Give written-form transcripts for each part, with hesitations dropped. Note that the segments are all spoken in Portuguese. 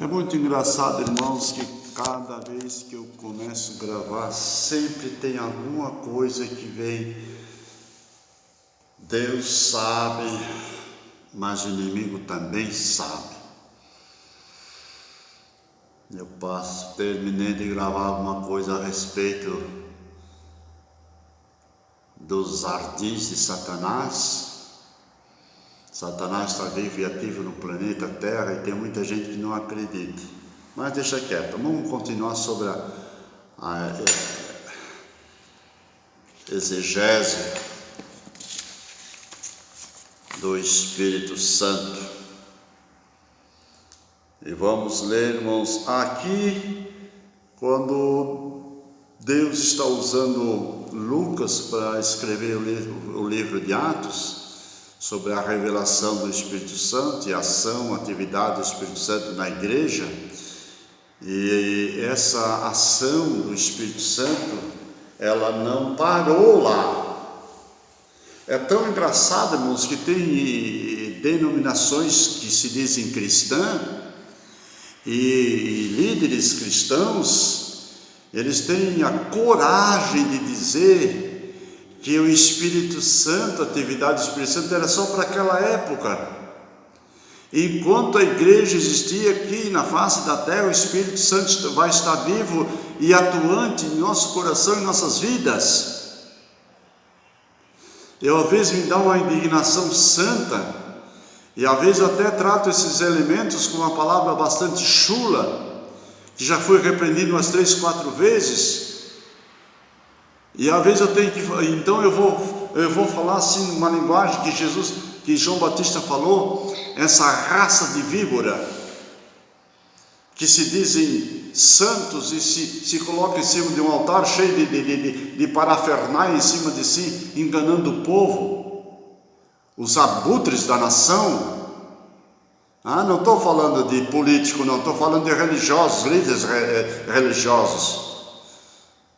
É muito engraçado, irmãos, que cada vez que eu começo a gravar, sempre tem alguma coisa que vem. Deus sabe, mas o inimigo também sabe. Eu terminei de gravar alguma coisa a respeito dos ardis de Satanás. Satanás está vivo e ativo no planeta Terra e tem muita gente que não acredita. Mas deixa quieto, vamos continuar sobre a exegese do Espírito Santo. E vamos ler, irmãos, aqui, quando Deus está usando Lucas para escrever o livro de Atos, sobre a revelação do Espírito Santo e a ação, atividade do Espírito Santo na igreja. E essa ação do Espírito Santo, ela não parou lá. É tão engraçado, irmãos, que tem denominações que se dizem cristãs e líderes cristãos, eles têm a coragem de dizer que o Espírito Santo, a atividade do Espírito Santo era só para aquela época. Enquanto a igreja existia aqui na face da terra, o Espírito Santo vai estar vivo e atuante em nosso coração e nossas vidas. Eu às vezes me dá uma indignação santa, e às vezes até trato esses elementos com uma palavra bastante chula, que já foi repreendido umas 3, 4 vezes. E às vezes eu tenho que, então eu vou falar assim numa linguagem que João Batista falou, essa raça de víbora, que se dizem santos e se colocam em cima de um altar cheio de parafernália em cima de si, enganando o povo, os abutres da nação. Não estou falando de político, não, estou falando de religiosos, líderes religiosos.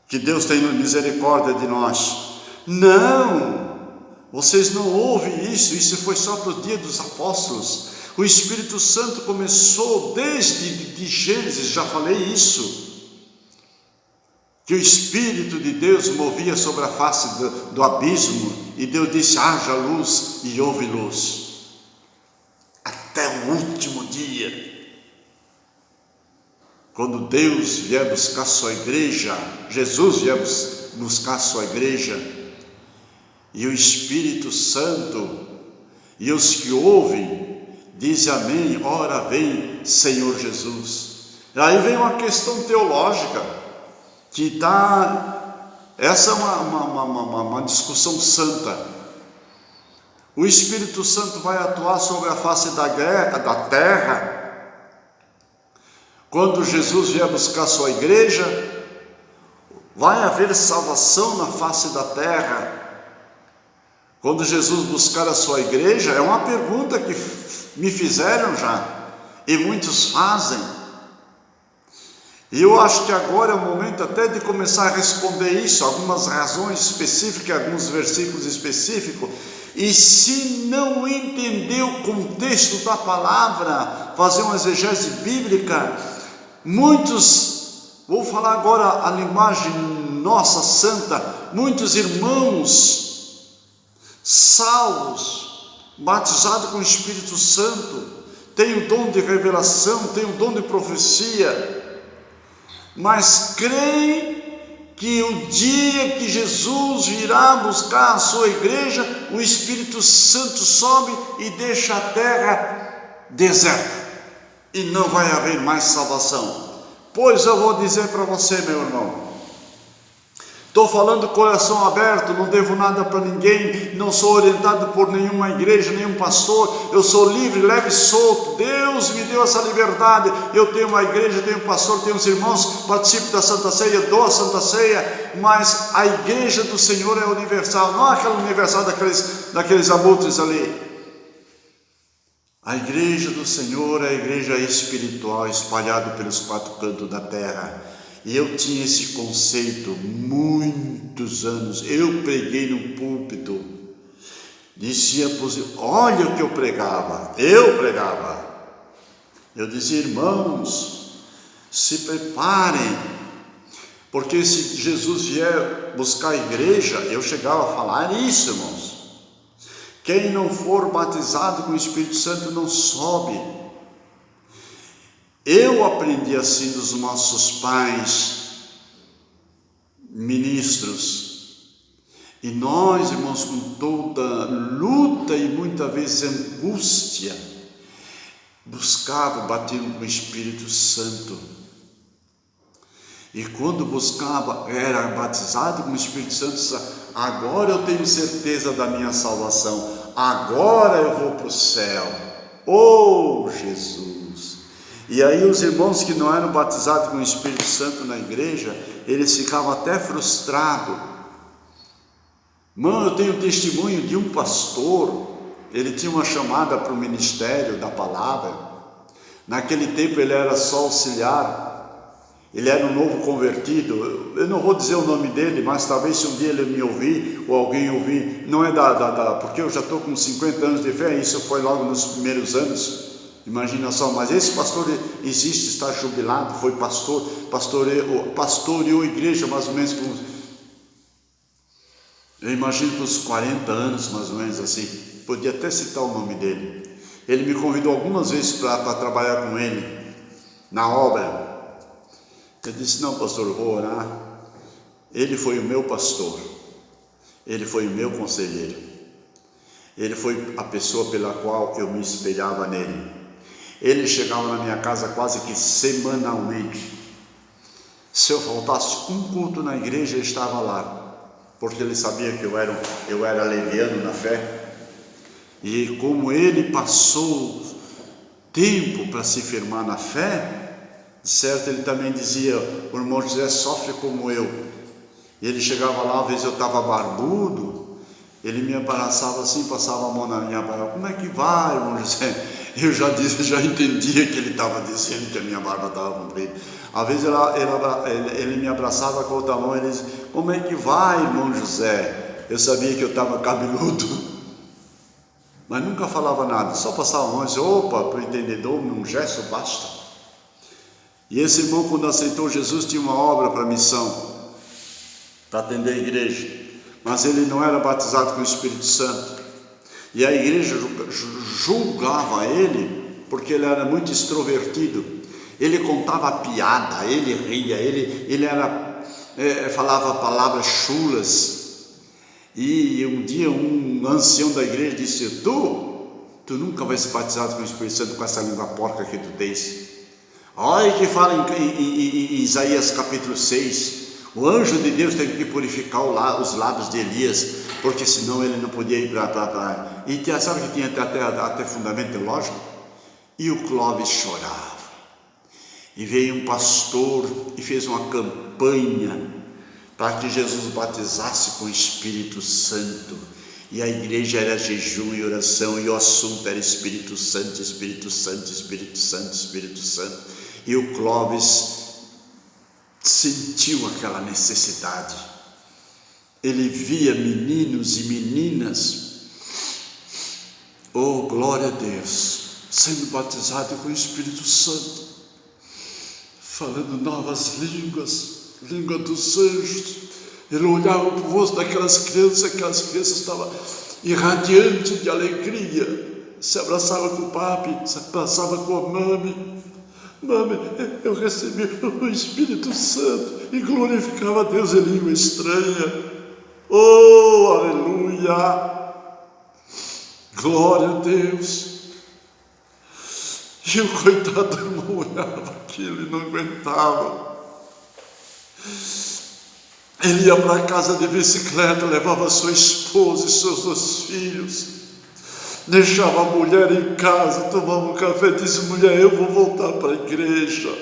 Que Deus tenha misericórdia de nós. Não, vocês não ouvem isso foi só para o dia dos apóstolos. O Espírito Santo começou desde de Gênesis, já falei isso, que o Espírito de Deus movia sobre a face do abismo, e Deus disse: haja luz, e houve luz, até o último dia. Quando Deus vier buscar sua igreja, Jesus vier buscar sua igreja, e o Espírito Santo, e os que ouvem, dizem amém, ora vem Senhor Jesus. E aí vem uma questão teológica, essa é uma discussão santa. O Espírito Santo vai atuar sobre a face da terra, quando Jesus vier buscar sua igreja. Vai haver salvação na face da terra quando Jesus buscar a sua igreja? É uma pergunta que me fizeram já, e muitos fazem, e eu acho que agora é o momento até de começar a responder isso, algumas razões específicas, alguns versículos específicos. E se não entender o contexto da palavra, fazer uma exegese bíblica, muitos, vou falar agora a linguagem nossa santa, muitos irmãos salvos, batizados com o Espírito Santo, têm o dom de revelação, têm o dom de profecia, mas creem que o dia que Jesus virá buscar a sua igreja, o Espírito Santo sobe e deixa a terra deserta, e não vai haver mais salvação. Pois eu vou dizer para você, meu irmão, estou falando coração aberto, não devo nada para ninguém, não sou orientado por nenhuma igreja, nenhum pastor, eu sou livre, leve e solto. Deus me deu essa liberdade. Eu tenho uma igreja, tenho um pastor, tenho uns irmãos, participo da Santa Ceia, dou a Santa Ceia, mas a igreja do Senhor é universal, não aquela universal daqueles abutres ali. A igreja do Senhor é a igreja espiritual, espalhada pelos 4 cantos da terra. E eu tinha esse conceito muitos anos. Eu preguei no púlpito, dizia, olha o que eu pregava. Eu dizia: irmãos, se preparem, porque se Jesus vier buscar a igreja, eu chegava a falar isso, irmãos. Quem não for batizado com o Espírito Santo não sobe. Eu aprendi assim dos nossos pais, ministros. E nós, irmãos, com toda luta e muitas vezes angústia, buscava batismo com o Espírito Santo. E quando buscava, era batizado com o Espírito Santo, agora eu tenho certeza da minha salvação, agora eu vou para o céu. Oh, Jesus! E aí os irmãos que não eram batizados com o Espírito Santo na igreja, eles ficavam até frustrados. Mano, eu tenho testemunho de um pastor, ele tinha uma chamada para o ministério da palavra. Naquele tempo ele era só auxiliar, ele era um novo convertido. Eu não vou dizer o nome dele, mas talvez se um dia ele me ouvir, ou alguém ouvir, não é porque eu já estou com 50 anos de fé, isso foi logo nos primeiros anos, imagina só. Mas esse pastor existe, está jubilado, foi pastoreou igreja mais ou menos com, eu imagino, com uns 40 anos, mais ou menos assim. Podia até citar o nome dele. Ele me convidou algumas vezes para trabalhar com ele na obra. Eu disse: não, pastor, eu vou orar. Ele foi o meu pastor, ele foi o meu conselheiro, ele foi a pessoa pela qual eu me espelhava nele. Ele chegava na minha casa quase que semanalmente. Se eu faltasse um culto na igreja, ele estava lá, porque ele sabia que eu era leviano na fé. E como ele passou tempo para se firmar na fé, de certo, ele também dizia: o irmão José sofre como eu. E ele chegava lá, às vezes eu estava barbudo, ele me abraçava assim, passava a mão na minha barba: como é que vai, irmão José? Eu já entendia que ele estava dizendo que a minha barba estava comprida. Às vezes ele me abraçava com a outra mão e ele dizia: como é que vai, irmão José? Eu sabia que eu estava cabeludo, mas nunca falava nada, só passava a mão e dizia: opa, para o entendedor, num gesto basta. E esse irmão, quando aceitou Jesus, tinha uma obra para missão, para atender a igreja, mas ele não era batizado com o Espírito Santo. E a igreja julgava ele, porque ele era muito extrovertido. Ele contava piada, ele ria, ele falava palavras chulas. E um dia um ancião da igreja disse: tu nunca vai ser batizado com o Espírito Santo com essa língua porca que tu tens. Olha que fala em Isaías capítulo 6, o anjo de Deus teve que purificar os lábios de Elias, porque senão ele não podia ir para... E sabe que tinha até fundamento teológico? E o Clóvis chorava. E veio um pastor e fez uma campanha para que Jesus batizasse com o Espírito Santo. E a igreja era jejum e oração, e o assunto era Espírito Santo, Espírito Santo, Espírito Santo, Espírito Santo. E o Clóvis sentiu aquela necessidade. Ele via meninos e meninas, oh glória a Deus, sendo batizado com o Espírito Santo, falando novas línguas, língua dos anjos. Ele olhava para o rosto daquelas crianças, aquelas crianças estavam irradiantes de alegria, se abraçava com o papi, se abraçava com a mami. Mami, eu recebi o Espírito Santo, e glorificava a Deus em língua estranha. Oh, aleluia, glória a Deus. E o coitado do irmão olhava aquilo e não aguentava. Ele ia para casa de bicicleta, levava sua esposa e seus 2 filhos, deixava a mulher em casa, tomava um café e disse: mulher, eu vou voltar para a igreja,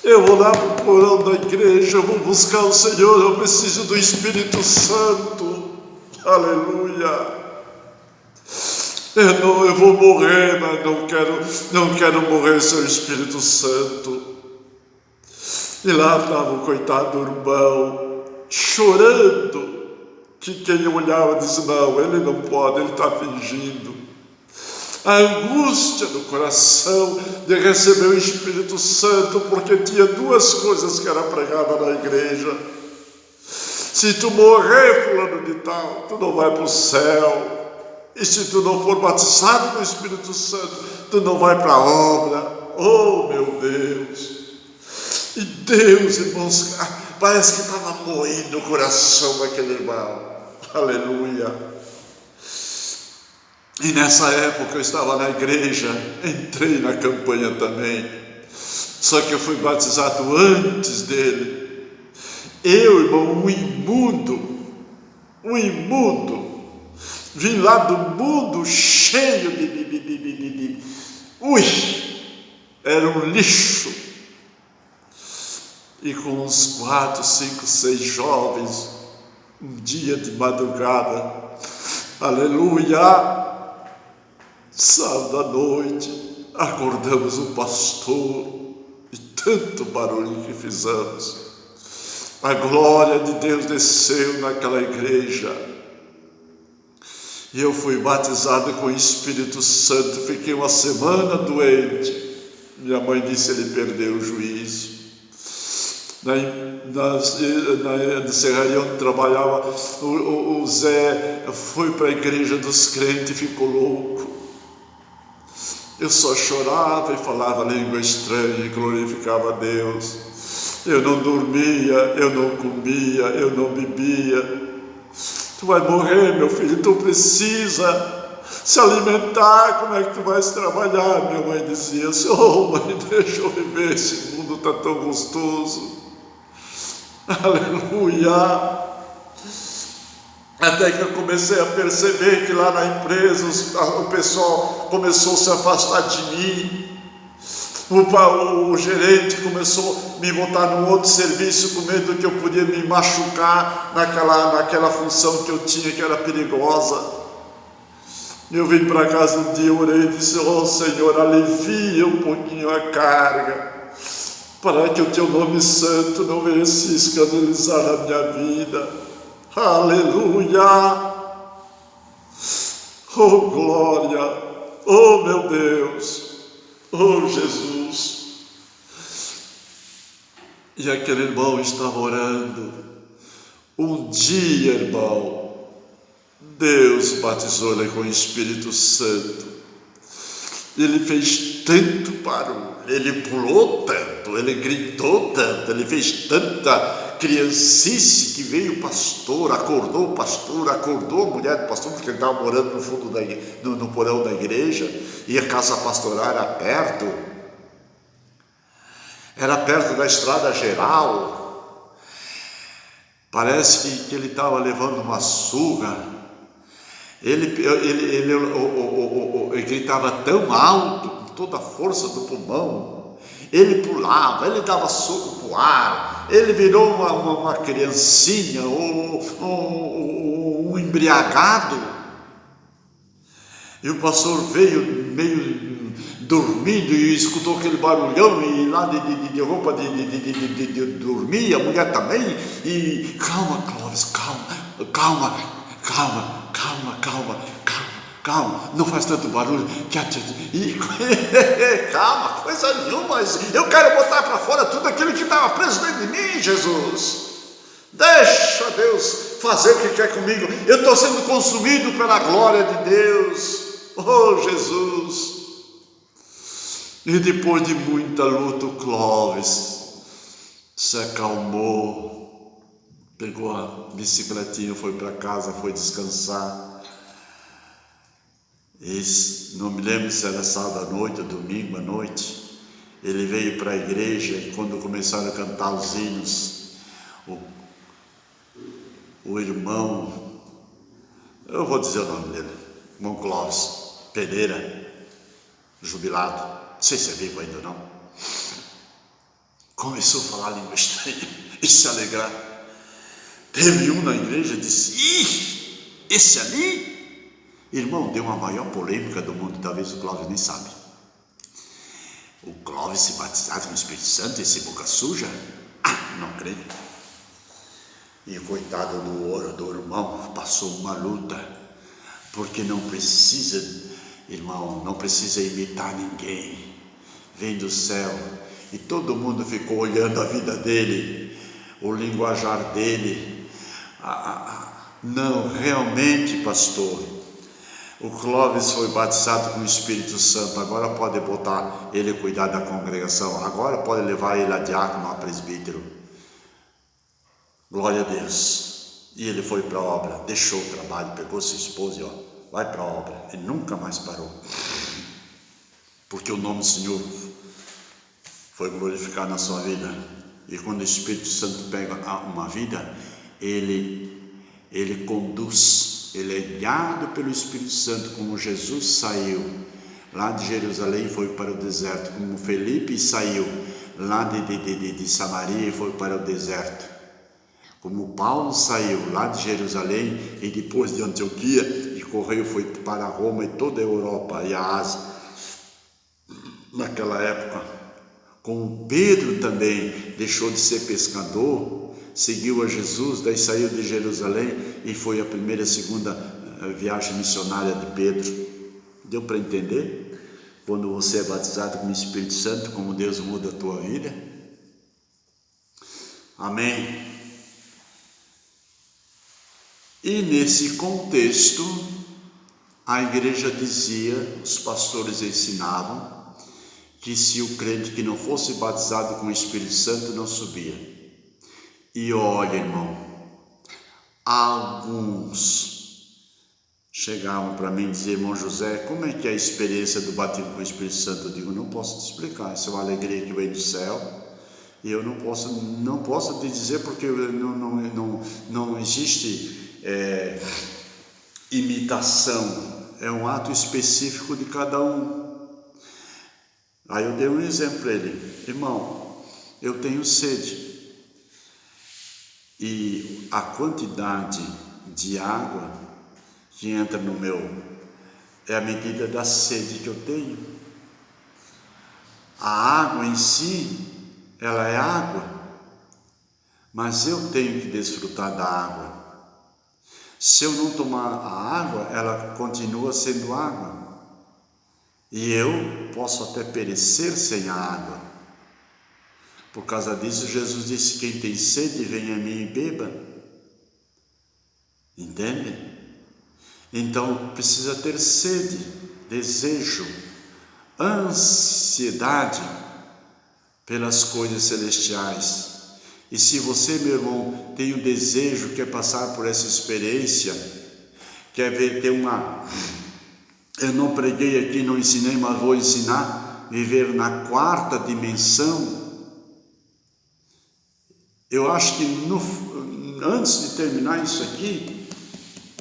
eu vou lá para o porão da igreja, eu vou buscar o Senhor, eu preciso do Espírito Santo, aleluia. Eu vou morrer, mas não quero morrer sem o Espírito Santo. E lá estava o coitado do irmão, chorando, que quem olhava disse: não, ele não pode, ele está fingindo. a angústia do coração de receber o Espírito Santo, porque tinha duas coisas que era pregada na igreja. Se tu morrer, fulano de tal, tu não vai para o céu. E se tu não for batizado com o Espírito Santo, tu não vai para a obra. Oh, meu Deus! E Deus, irmãos, parece que estava moendo o coração daquele irmão. Aleluia! E nessa época eu estava na igreja, entrei na campanha também. Só que eu fui batizado antes dele. Eu, irmão, um imundo, vim lá do mundo cheio de era um lixo. E com uns 4, 5, 6 jovens, um dia de madrugada, aleluia, sábado à noite, acordamos o pastor, e tanto barulho que fizemos. A glória de Deus desceu naquela igreja, e eu fui batizado com o Espírito Santo. Fiquei uma semana doente. Minha mãe disse: ele perdeu o juízo. Na serraria onde trabalhava, o Zé foi para a igreja dos crentes e ficou louco. Eu só chorava e falava língua estranha e glorificava a Deus. Eu não dormia, eu não comia, eu não bebia. Tu vai morrer, meu filho, tu precisa se alimentar. Como é que tu vais trabalhar? Minha mãe dizia assim: oh, mãe, deixa eu viver, esse mundo está tão gostoso. Aleluia! Até que eu comecei a perceber que lá na empresa o pessoal começou a se afastar de mim. O gerente começou a me botar num outro serviço com medo que eu podia me machucar naquela função que eu tinha, que era perigosa. Eu vim para casa um dia, orei e disse: oh Senhor, alivia um pouquinho a carga, para que o teu nome santo não venha se escandalizar na minha vida. Aleluia! Oh glória! Oh meu Deus! Oh Jesus! E aquele irmão estava orando. Um dia, irmão, Deus batizou ele com o Espírito Santo. Ele fez tanto barulho, ele pulou tanto, ele gritou tanto, ele fez tanta criancice que veio o pastor, acordou a mulher do pastor, porque ele estava morando no fundo no porão da igreja, e a casa pastoral era perto da estrada geral. Parece que ele estava levando uma surra. Ele gritava tão alto, com toda a força do pulmão. Ele pulava, ele dava soco para o ar, ele virou uma criancinha, um embriagado. E o pastor veio meio dormindo e escutou aquele barulhão, e lá de roupa de dormir, a mulher também. E calma, Clóvis, calma, não faz tanto barulho calma, coisa nenhuma, eu quero botar para fora tudo aquilo que estava preso dentro de mim, Jesus. Deixa Deus fazer o que quer comigo. Eu estou sendo consumido pela glória de Deus. Oh Jesus! E depois de muita luta, o Clóvis se acalmou, pegou a bicicletinha, foi para casa, foi descansar. E não me lembro se era sábado à noite ou domingo à noite. Ele veio para a igreja, e quando começaram a cantar os hinos, o irmão, eu vou dizer o nome dele, irmão Clóvis Pereira, jubilado, não sei se é vivo ainda não, começou a falar língua estranha e se alegrar. Teve um na igreja e disse: ih, esse ali? Irmão, deu uma maior polêmica do mundo, talvez o Clóvis nem sabe. O Clóvis se batizado com o Espírito Santo, esse boca suja? Ah, não creio. E o coitado do irmão passou uma luta, porque não precisa Irmão, não precisa imitar ninguém. Vem do céu. E todo mundo ficou olhando a vida dele, o linguajar dele. Não, realmente, pastor, o Clóvis foi batizado com o Espírito Santo, agora pode botar ele cuidar da congregação, agora pode levar ele a diácono, a presbítero. Glória a Deus. E ele foi para a obra, deixou o trabalho, pegou sua esposa e vai para a obra. Ele nunca mais parou, porque o nome do Senhor foi glorificado na sua vida. E quando o Espírito Santo pega uma vida, ele conduz, ele é guiado pelo Espírito Santo, como Jesus saiu lá de Jerusalém e foi para o deserto, como Felipe saiu lá de Samaria e foi para o deserto, como Paulo saiu lá de Jerusalém e depois de Antioquia e correu, foi para Roma e toda a Europa e a Ásia naquela época. Como Pedro também deixou de ser pescador, seguiu a Jesus, daí saiu de Jerusalém e foi a primeira e segunda viagem missionária de Pedro. Deu para entender? Quando você é batizado com o Espírito Santo, como Deus muda a tua vida? Amém? E nesse contexto, a igreja dizia, os pastores ensinavam, que se o crente que não fosse batizado com o Espírito Santo não subia. E olha, irmão, alguns chegavam para mim e diziam: irmão José, como é que é a experiência do batismo com o Espírito Santo? Eu digo: não posso te explicar, isso é uma alegria que vem do céu, e eu não posso te dizer, porque não existe imitação, é um ato específico de cada um. Aí eu dei um exemplo para ele: irmão, eu tenho sede, e a quantidade de água que entra no meu é a medida da sede que eu tenho. A água em si, ela é água, mas eu tenho que desfrutar da água. Se eu não tomar a água, ela continua sendo água, e eu posso até perecer sem a água. Por causa disso, Jesus disse: quem tem sede, venha a mim e beba. Entende? Então precisa ter sede, desejo, ansiedade pelas coisas celestiais. E se você, meu irmão, tem o desejo, quer passar por essa experiência, quer ver, ter uma... Eu não preguei aqui, não ensinei, mas vou ensinar, viver na quarta dimensão. Eu acho que antes de terminar isso aqui,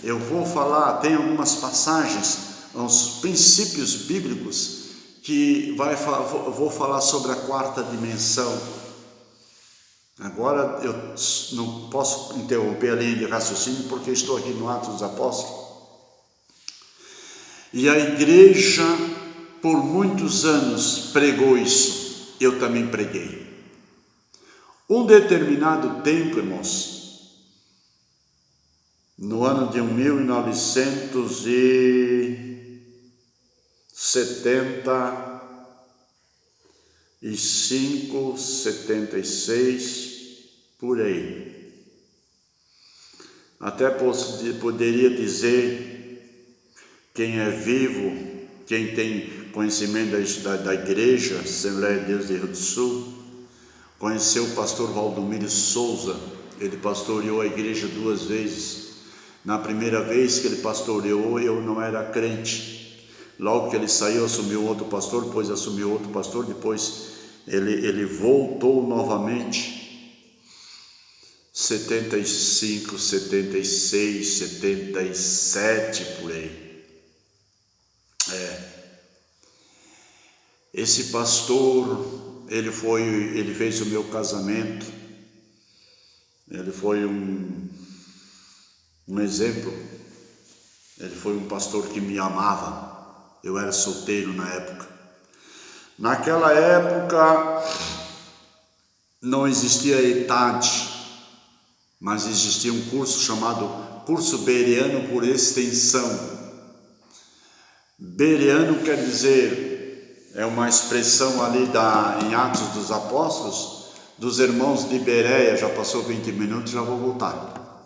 eu vou falar, tem algumas passagens, uns princípios bíblicos, que vou falar sobre a quarta dimensão. Agora eu não posso interromper a linha de raciocínio, porque estou aqui no Atos dos Apóstolos. E a igreja, por muitos anos, pregou isso. Eu também preguei. Um determinado tempo, irmãos, no ano de 1975, 76, por aí. Até poderia dizer, quem é vivo, quem tem conhecimento da igreja, Assembleia de Deus de Rio do Sul, conheceu o pastor Valdomiro Souza. Ele pastoreou a igreja 2 vezes. Na primeira vez que ele pastoreou, eu não era crente. Logo que ele saiu, assumiu outro pastor, depois assumiu outro pastor, depois ele voltou novamente. 75, 76, 77, por aí. Esse pastor, ele fez o meu casamento, ele foi um exemplo, ele foi um pastor que me amava. Eu era solteiro na época. Naquela época não existia ETAD, mas existia um curso chamado Curso Bereano por Extensão. Bereano quer dizer, é uma expressão ali em Atos dos Apóstolos, dos irmãos de Bereia. Já passou 20 minutos, já vou voltar.